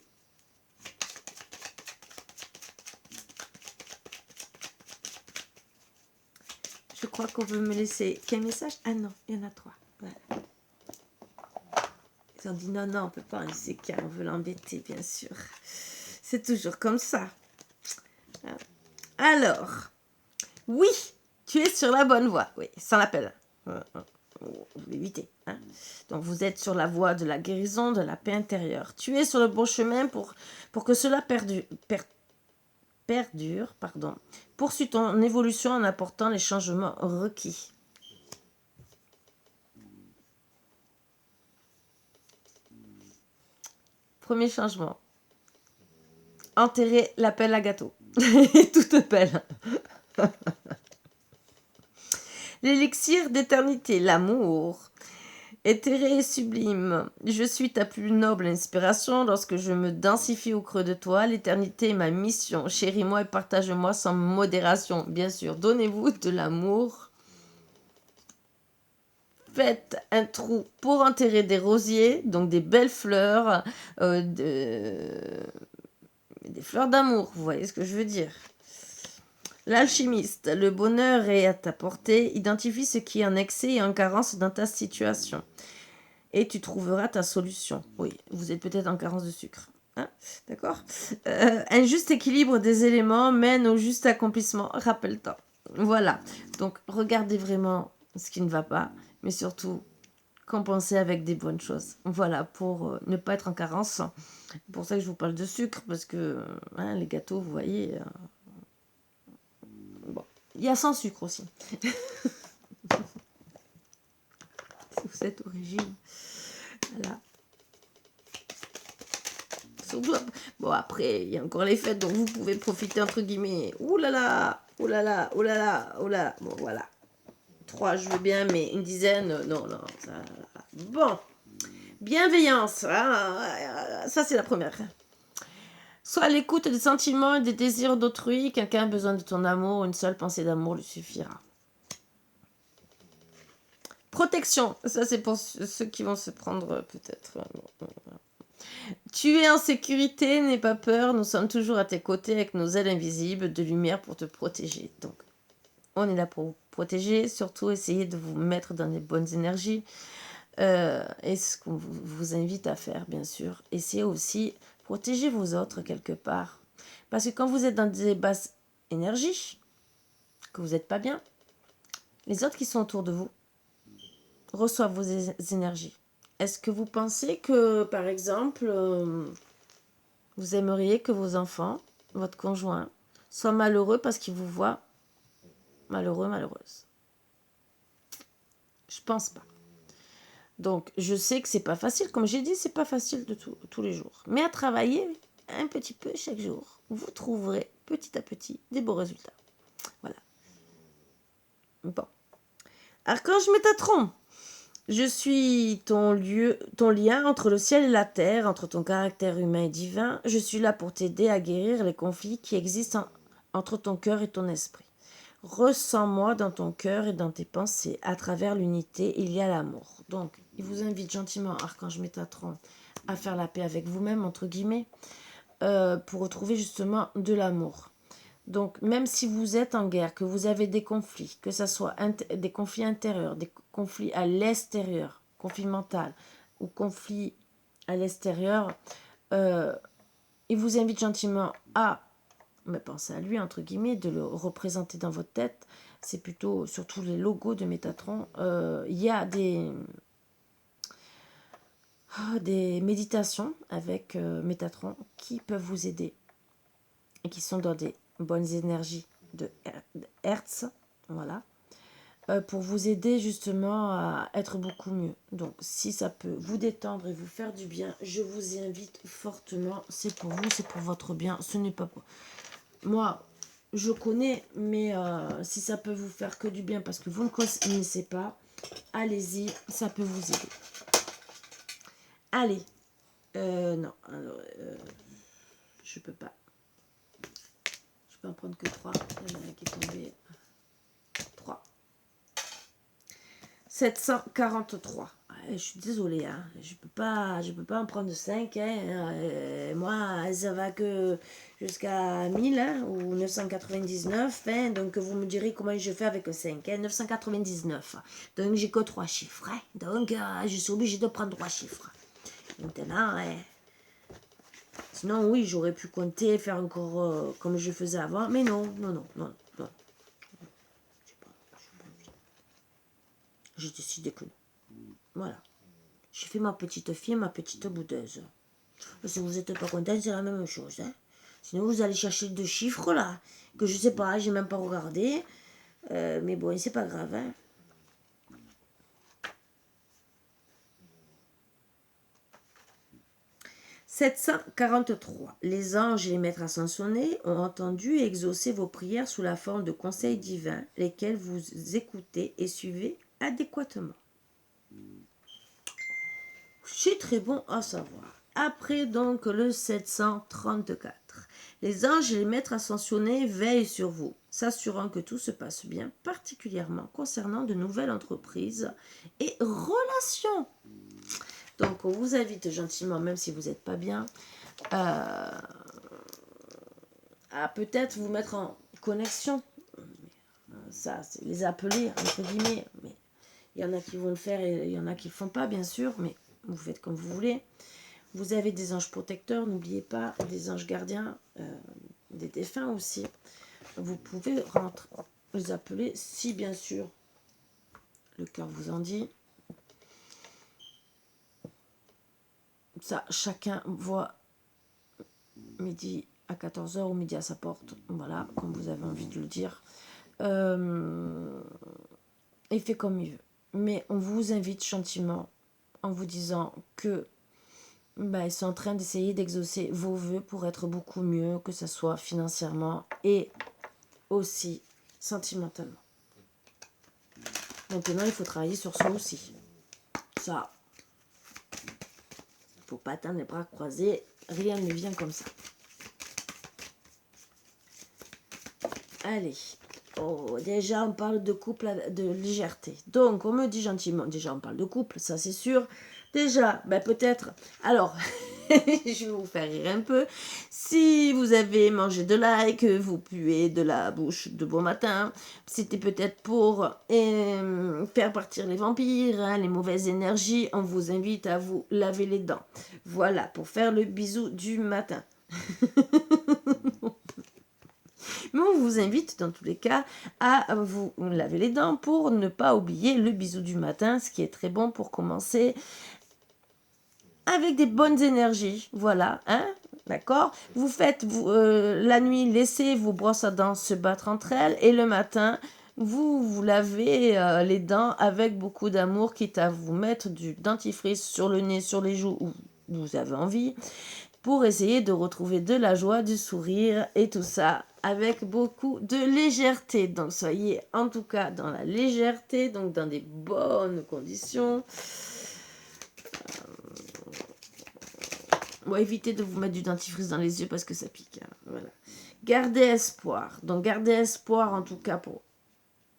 Je crois qu'on veut me laisser qu'un message. Ah non, il y en a 3. Voilà. Ils ont dit non, on peut pas en laisser qu'un. On veut l'embêter, bien sûr. C'est toujours comme ça. Alors, oui, tu es sur la bonne voie. Oui, sans l'appel. Vous l'évitez. Hein. Donc, vous êtes sur la voie de la guérison, de la paix intérieure. Tu es sur le bon chemin pour que cela perdure. Poursuis ton évolution en apportant les changements requis. Premier changement. Enterrer la pelle à gâteau. Toute pelle. L'élixir d'éternité, l'amour. Éthéré et sublime, je suis ta plus noble inspiration lorsque je me densifie au creux de toi. L'éternité est ma mission. Chéris-moi et partage-moi sans modération. Bien sûr, donnez-vous de l'amour. Faites un trou pour enterrer des rosiers, donc des belles fleurs, des fleurs d'amour, vous voyez ce que je veux dire. L'alchimiste, le bonheur est à ta portée. Identifie ce qui est en excès et en carence dans ta situation. Et tu trouveras ta solution. Oui, vous êtes peut-être en carence de sucre. Hein, d'accord. Un juste équilibre des éléments mène au juste accomplissement. Rappelle-toi. Voilà. Donc, regardez vraiment ce qui ne va pas, mais surtout, compenser avec des bonnes choses. Voilà, pour ne pas être en carence. C'est pour ça que je vous parle de sucre, parce que les gâteaux, vous voyez... bon, il y a sans sucre aussi. Si vous êtes au régime. Voilà. Bon, après, il y a encore les fêtes, donc vous pouvez profiter, entre guillemets. Ouh là là, ouh là là, ouh là là, ouh là là. Bon, voilà. 3, je veux bien, mais une dizaine, non, non. Ça... Bon. Bienveillance. Ça, c'est la première. Sois à l'écoute des sentiments et des désirs d'autrui. Quelqu'un a besoin de ton amour. Une seule pensée d'amour lui suffira. Protection. Ça, c'est pour ceux qui vont se prendre peut-être... Tu es en sécurité, n'aie pas peur, nous sommes toujours à tes côtés avec nos ailes invisibles de lumière pour te protéger. Donc, on est là pour vous protéger, surtout essayez de vous mettre dans les bonnes énergies. Et ce qu'on vous invite à faire, bien sûr, essayez aussi protéger vos autres quelque part. Parce que quand vous êtes dans des basses énergies, que vous n'êtes pas bien, les autres qui sont autour de vous reçoivent vos énergies. Est-ce que vous pensez que, par exemple... vous aimeriez que vos enfants, votre conjoint, soient malheureux parce qu'ils vous voient malheureux, malheureuse? Je pense pas. Donc, je sais que c'est pas facile. Comme j'ai dit, c'est pas facile de tous les jours. Mais à travailler un petit peu chaque jour, vous trouverez petit à petit des beaux résultats. Voilà. Bon. Archange Métatron. Je suis ton lien entre le ciel et la terre, entre ton caractère humain et divin. Je suis là pour t'aider à guérir les conflits qui existent entre ton cœur et ton esprit. Ressens-moi dans ton cœur et dans tes pensées. À travers l'unité, il y a l'amour. Donc, il vous invite gentiment, Archange Métatron, à faire la paix avec vous-même, entre guillemets, pour retrouver justement de l'amour. Donc, même si vous êtes en guerre, que vous avez des conflits, que ce soit des conflits intérieurs, des conflits à l'extérieur, conflit mental ou conflit à l'extérieur, il vous invite gentiment à, mais pensez à lui, entre guillemets, de le représenter dans votre tête. C'est plutôt, surtout les logos de Métatron, il y a des méditations avec Métatron qui peuvent vous aider et qui sont dans des bonnes énergies de Hertz, voilà, pour vous aider justement à être beaucoup mieux. Donc, si ça peut vous détendre et vous faire du bien, je vous y invite fortement. C'est pour vous, c'est pour votre bien. Ce n'est pas pour... Moi, je connais, mais si ça peut vous faire que du bien parce que vous ne connaissez pas, allez-y, ça peut vous aider. Allez. Non, alors, je peux pas. Je peux en prendre que 3. Il y en a un qui est tombé. 3. 743. Je suis désolée, hein. Je peux pas en prendre 5. Hein. Moi, ça va que jusqu'à 1000 hein, ou 999. Hein. Donc, vous me direz comment je fais avec 5. Hein. 999. Donc, j'ai que 3 chiffres. Hein. Donc, je suis obligée de prendre 3 chiffres. Maintenant, hein. Sinon, oui, j'aurais pu compter, faire encore comme je faisais avant. Mais non. J'ai décidé que non. Voilà. J'ai fait ma petite fille, ma petite boudeuse. Si vous n'êtes pas content, c'est la même chose. Hein. Sinon, vous allez chercher 2 chiffres là, que je sais pas, j'ai même pas regardé. Mais bon, c'est pas grave. Hein. 743. Les anges et les maîtres ascensionnés ont entendu et exaucé vos prières sous la forme de conseils divins, lesquels vous écoutez et suivez adéquatement. C'est très bon à savoir. Après donc le 734. Les anges et les maîtres ascensionnés veillent sur vous, s'assurant que tout se passe bien, particulièrement concernant de nouvelles entreprises et relations. Donc on vous invite gentiment, même si vous n'êtes pas bien, à peut-être vous mettre en connexion. Ça, c'est les appeler, entre guillemets. Mais il y en a qui vont le faire et il y en a qui ne le font pas, bien sûr, mais vous faites comme vous voulez. Vous avez des anges protecteurs, n'oubliez pas, des anges gardiens, des défunts aussi. Vous pouvez les appeler si, bien sûr, le cœur vous en dit. Ça, chacun voit midi à 14 h ou midi à sa porte. Voilà, comme vous avez envie de le dire. Il fait comme il veut. Mais on vous invite gentiment en vous disant que ils sont en train d'essayer d'exaucer vos vœux pour être beaucoup mieux, que ce soit financièrement et aussi sentimentalement. Maintenant, il faut travailler sur soi aussi. Ça, il ne faut pas attendre les bras croisés. Rien ne vient comme ça. Allez. Oh, déjà, on parle de couple, de légèreté. Donc, on me dit gentiment, déjà, on parle de couple, ça c'est sûr. Déjà, peut-être, alors, je vais vous faire rire un peu. Si vous avez mangé de l'ail, que vous puez de la bouche de bon matin, c'était peut-être pour faire partir les vampires, hein, les mauvaises énergies. On vous invite à vous laver les dents. Voilà, pour faire le bisou du matin. Mais on vous invite dans tous les cas à vous laver les dents pour ne pas oublier le bisou du matin, ce qui est très bon pour commencer avec des bonnes énergies. Voilà, hein, d'accord. Vous faites la nuit, laissez vos brosses à dents se battre entre elles et le matin, vous lavez les dents avec beaucoup d'amour, quitte à vous mettre du dentifrice sur le nez, sur les joues où vous avez envie, pour essayer de retrouver de la joie, du sourire et tout ça avec beaucoup de légèreté. Donc soyez en tout cas dans la légèreté, donc dans des bonnes conditions. Évitez de vous mettre du dentifrice dans les yeux parce que ça pique. Hein. Voilà. Gardez espoir. Donc gardez espoir en tout cas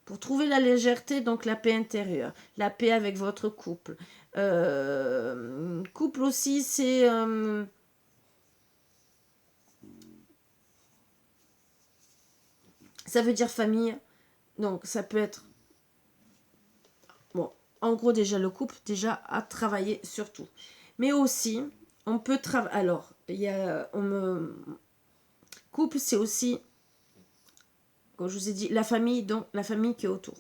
pour trouver la légèreté, donc la paix intérieure, la paix avec votre couple. Couple aussi, c'est... ça veut dire famille. Donc ça peut être... Bon, en gros déjà le couple, déjà à travailler surtout. Mais aussi, on peut travailler... Alors, il y a... Couple, c'est aussi, comme je vous ai dit, la famille, donc la famille qui est autour.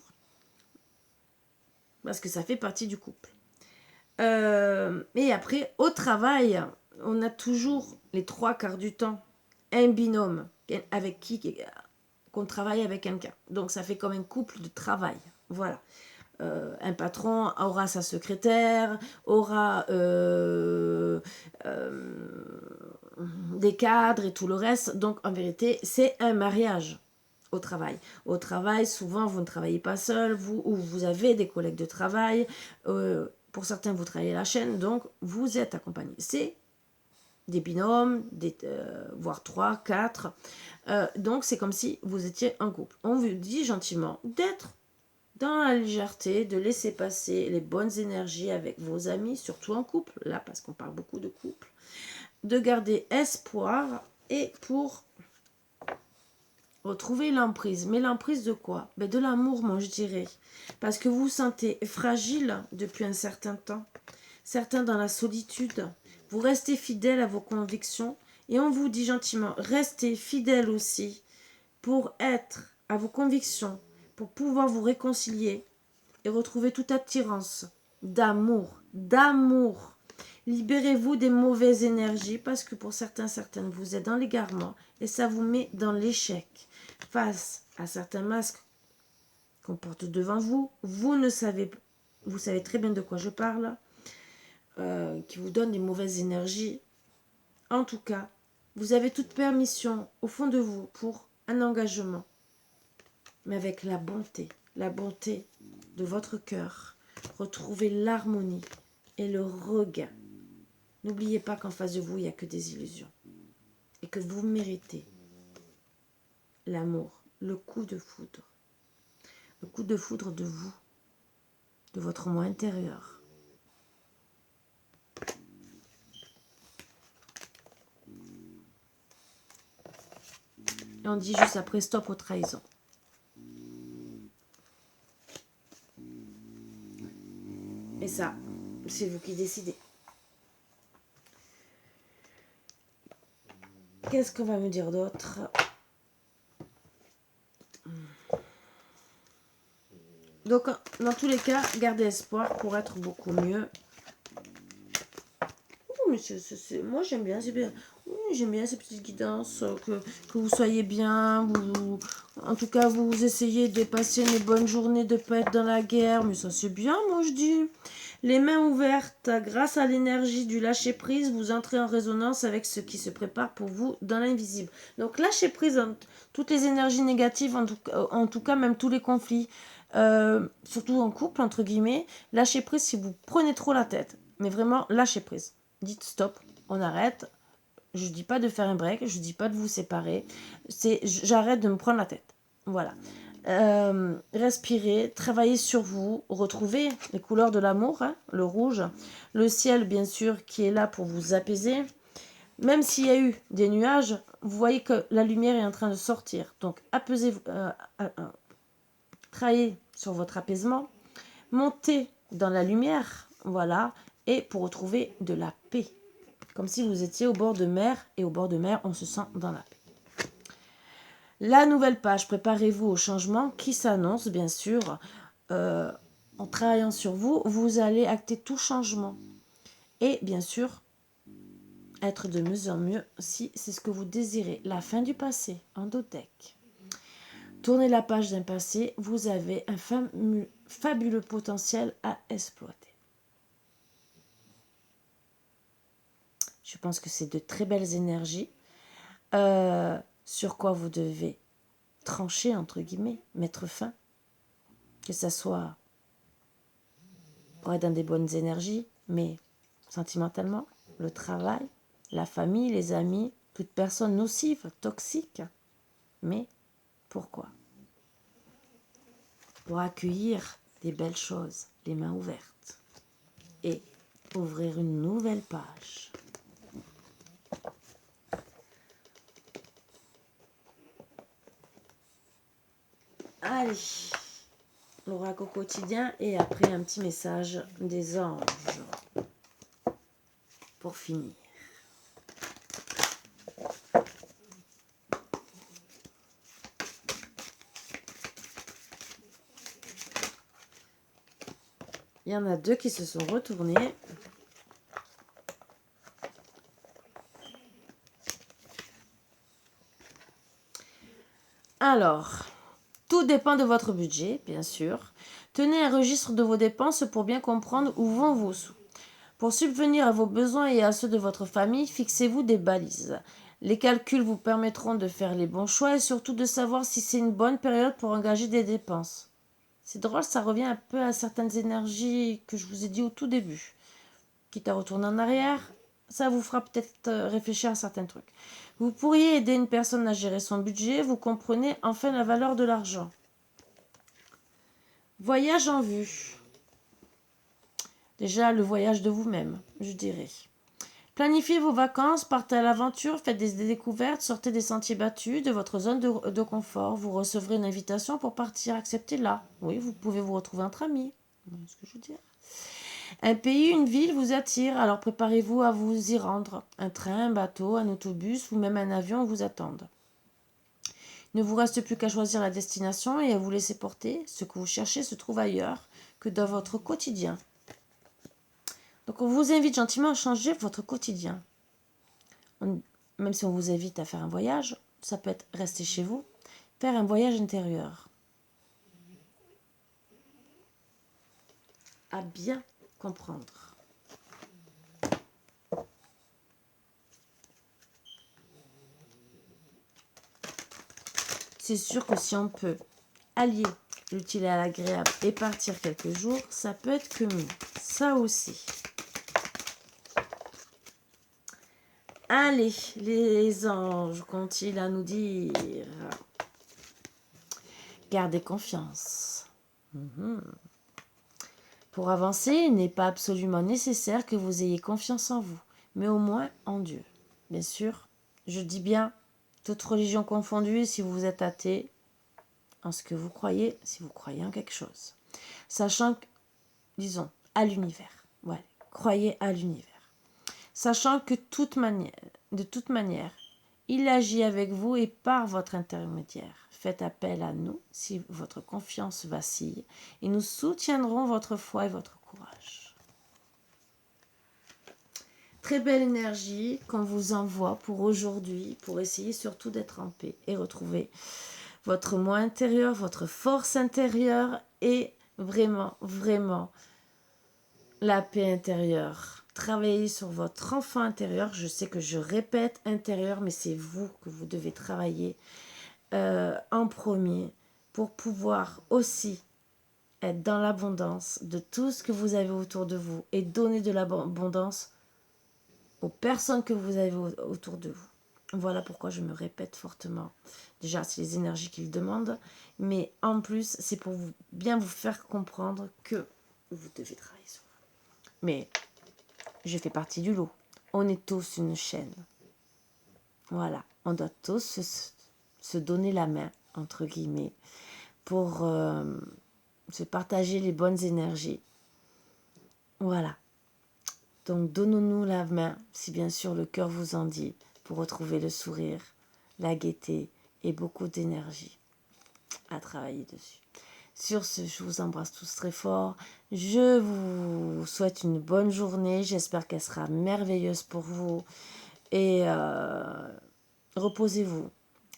Parce que ça fait partie du couple. Et après, au travail, on a toujours les 3/4 du temps un binôme avec qu'on travaille avec quelqu'un. Donc ça fait comme un couple de travail. Voilà. Un patron aura sa secrétaire, aura des cadres et tout le reste. Donc en vérité, c'est un mariage au travail. Au travail, souvent, vous ne travaillez pas seul, vous avez des collègues de travail. Pour certains, vous travaillez à la chaîne, donc vous êtes accompagné. C'est des binômes, voire 3, 4. Donc c'est comme si vous étiez un couple. On vous dit gentiment d'être dans la légèreté, de laisser passer les bonnes énergies avec vos amis, surtout en couple, là parce qu'on parle beaucoup de couple, de garder espoir et pour retrouver l'emprise. Mais l'emprise de quoi? De l'amour, moi je dirais. Parce que vous vous sentez fragile depuis un certain temps, certains dans la solitude, vous restez fidèle à vos convictions et on vous dit gentiment, restez fidèle aussi pour être à vos convictions, pour pouvoir vous réconcilier et retrouver toute attirance d'amour. Libérez-vous des mauvaises énergies parce que pour certaines, vous êtes dans l'égarement et ça vous met dans l'échec. Face à certains masques qu'on porte devant vous, vous savez très bien de quoi je parle, qui vous donnent des mauvaises énergies. En tout cas, vous avez toute permission au fond de vous pour un engagement, mais avec la bonté de votre cœur. Retrouvez l'harmonie et le regain. N'oubliez pas qu'en face de vous, il n'y a que des illusions et que vous méritez l'amour, le coup de foudre de vous, de votre moi intérieur. Et on dit juste après stop aux trahisons. Et ça, c'est vous qui décidez. Qu'est-ce qu'on va me dire d'autre? Donc, dans tous les cas, gardez espoir pour être beaucoup mieux. Oh, mais moi, j'aime bien. J'aime bien ces petites guidances. Que vous soyez bien. En tout cas, vous essayez de passer une bonne journée, de ne pas être dans la guerre. Mais ça, c'est bien, moi, je dis. Les mains ouvertes, grâce à l'énergie du lâcher-prise, vous entrez en résonance avec ce qui se prépare pour vous dans l'invisible. Donc, lâchez prise toutes les énergies négatives, en tout cas, même tous les conflits, surtout en couple, entre guillemets. Lâchez prise si vous prenez trop la tête. Mais vraiment, lâchez prise. Dites stop, on arrête. Je ne dis pas de faire un break, je ne dis pas de vous séparer. J'arrête de me prendre la tête. Voilà. Respirez, travaillez sur vous, retrouvez les couleurs de l'amour, hein, le rouge, le ciel bien sûr qui est là pour vous apaiser. Même s'il y a eu des nuages, vous voyez que la lumière est en train de sortir. Donc apaisez-vous, travaillez sur votre apaisement, montez dans la lumière, voilà, et pour retrouver de la paix. Comme si vous étiez au bord de mer, et au bord de mer, on se sent dans la paix. La nouvelle page, préparez-vous au changement qui s'annonce, bien sûr. En travaillant sur vous, vous allez acter tout changement. Et bien sûr, être de mieux en mieux si c'est ce que vous désirez. La fin du passé, en deck. Tournez la page d'un passé, vous avez un fabuleux potentiel à exploiter. Je pense que c'est de très belles énergies. Sur quoi vous devez trancher, entre guillemets, mettre fin. Que ça soit pour être dans des bonnes énergies, mais sentimentalement, le travail, la famille, les amis, toute personne nocive, toxique. Mais pourquoi? Pour accueillir des belles choses, les mains ouvertes, et ouvrir une nouvelle page. Allez, l'oracle au quotidien et après un petit message des anges pour finir. Il y en a deux qui se sont retournés. Alors, tout dépend de votre budget, bien sûr. Tenez un registre de vos dépenses pour bien comprendre où vont vos sous. Pour subvenir à vos besoins et à ceux de votre famille, fixez-vous des balises. Les calculs vous permettront de faire les bons choix et surtout de savoir si c'est une bonne période pour engager des dépenses. C'est drôle, ça revient un peu à certaines énergies que je vous ai dit au tout début. Quitte à retourner en arrière, ça vous fera peut-être réfléchir à certains trucs. Vous pourriez aider une personne à gérer son budget, vous comprenez enfin la valeur de l'argent. Voyage en vue. Déjà, le voyage de vous-même, je dirais. Planifiez vos vacances, partez à l'aventure, faites des découvertes, sortez des sentiers battus, de votre zone de confort. Vous recevrez une invitation pour partir, acceptez-la. Oui, vous pouvez vous retrouver entre amis. C'est ce que je veux dire. Un pays, une ville vous attire, alors préparez-vous à vous y rendre. Un train, un bateau, un autobus ou même un avion vous attendent. Il ne vous reste plus qu'à choisir la destination et à vous laisser porter. Ce que vous cherchez se trouve ailleurs que dans votre quotidien. Donc on vous invite gentiment à changer votre quotidien. Même si on vous invite à faire un voyage, ça peut être rester chez vous, faire un voyage intérieur. À bien comprendre. c'est sûr que si on peut allier l'utile à l'agréable et partir quelques jours, ça peut être que mieux. Ça aussi. Allez, les anges qu'ont-ils à nous dire? Gardez confiance. Pour avancer, il n'est pas absolument nécessaire que vous ayez confiance en vous, mais au moins en Dieu. Bien sûr, je dis bien, toute religion confondue, si vous êtes athée, en ce que vous croyez, si vous croyez en quelque chose. Sachant que, disons, à l'univers. Ouais, croyez à l'univers. Sachant que de toute manière, il agit avec vous et par votre intermédiaire. Faites appel à nous si votre confiance vacille et nous soutiendrons votre foi et votre courage. Très belle énergie qu'on vous envoie pour aujourd'hui, pour essayer surtout d'être en paix et retrouver votre moi intérieur, votre force intérieure et vraiment, vraiment la paix intérieure. Travaillez sur votre enfant intérieur. Je sais que je répète intérieur, mais c'est vous que vous devez travailler en premier pour pouvoir aussi être dans l'abondance de tout ce que vous avez autour de vous et donner de l'abondance aux personnes que vous avez autour de vous. Voilà pourquoi je me répète fortement. Déjà, c'est les énergies qu'il demande, mais en plus, c'est pour bien vous faire comprendre que vous devez travailler sur vous. Mais je fais partie du lot. On est tous une chaîne. Voilà, on doit tous se donner la main, entre guillemets, pour se partager les bonnes énergies. Voilà. Donc, donnons-nous la main, si bien sûr le cœur vous en dit, pour retrouver le sourire, la gaieté et beaucoup d'énergie à travailler dessus. Sur ce, je vous embrasse tous très fort. Je vous souhaite une bonne journée. J'espère qu'elle sera merveilleuse pour vous. Et reposez-vous.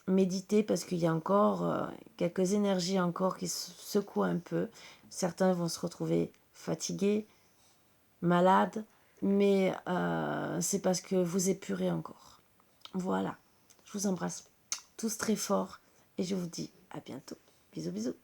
Méditez parce qu'il y a encore quelques énergies encore qui secouent un peu. Certains vont se retrouver fatigués, malades, mais c'est parce que vous épurez encore. Voilà. Je vous embrasse tous très fort et je vous dis à bientôt. Bisous, bisous.